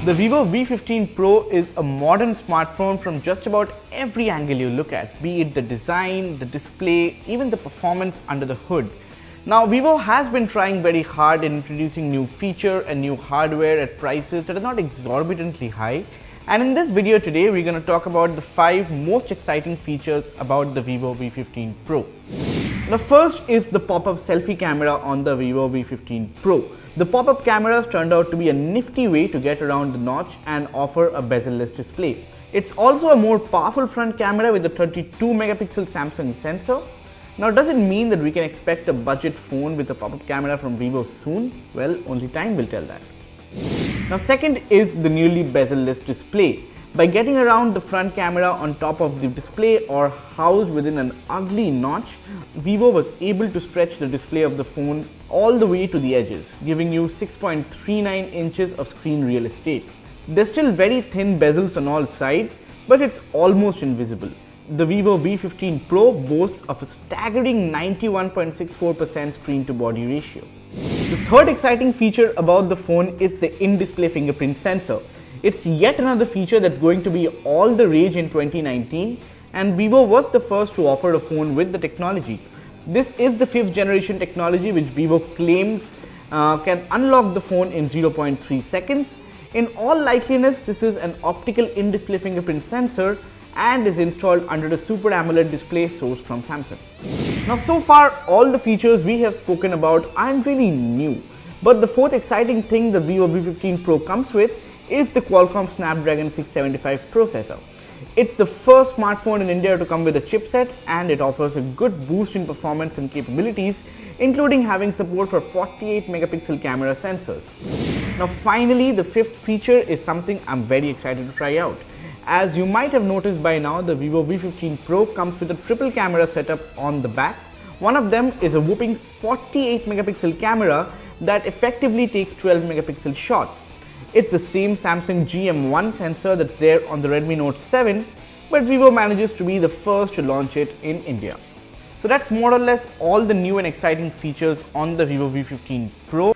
The Vivo V15 Pro is a modern smartphone from just about every angle you look at, be it the design, the display, even the performance under the hood. Now, Vivo has been trying very hard in introducing new feature and new hardware at prices that are not exorbitantly high. And in this video today, we're going to talk about the 5 most exciting features about the Vivo V15 Pro. The first is the pop-up selfie camera on the Vivo V15 Pro. The pop-up cameras turned out to be a nifty way to get around the notch and offer a bezel-less display. It's also a more powerful front camera with a 32 megapixel Samsung sensor. Now, does it mean that we can expect a budget phone with a pop-up camera from Vivo soon? Well, only time will tell that. Now, second is the newly bezel-less display. By getting around the front camera on top of the display or housed within an ugly notch, Vivo was able to stretch the display of the phone all the way to the edges, giving you 6.39 inches of screen real estate. There's still very thin bezels on all sides, but it's almost invisible. The Vivo V15 Pro boasts of a staggering 91.64% screen to body ratio. The third exciting feature about the phone is the in-display fingerprint sensor. It's yet another feature that's going to be all the rage in 2019, and Vivo was the first to offer a phone with the technology. This is the 5th generation technology which Vivo claims can unlock the phone in 0.3 seconds. In all likeliness, this is an optical in-display fingerprint sensor and is installed under the Super AMOLED display sourced from Samsung. Now, so far all the features we have spoken about aren't really new, but the fourth exciting thing the Vivo V15 Pro comes with is the Qualcomm Snapdragon 675 processor. It's the first smartphone in India to come with a chipset, and it offers a good boost in performance and capabilities, including having support for 48 megapixel camera sensors. Now finally, the fifth feature is something I'm very excited to try out. As you might have noticed by now, the Vivo V15 Pro comes with a triple camera setup on the back. One of them is a whopping 48 megapixel camera that effectively takes 12 megapixel shots. It's the same Samsung GM1 sensor that's there on the Redmi Note 7, but Vivo manages to be the first to launch it in India. So that's more or less all the new and exciting features on the Vivo V15 Pro.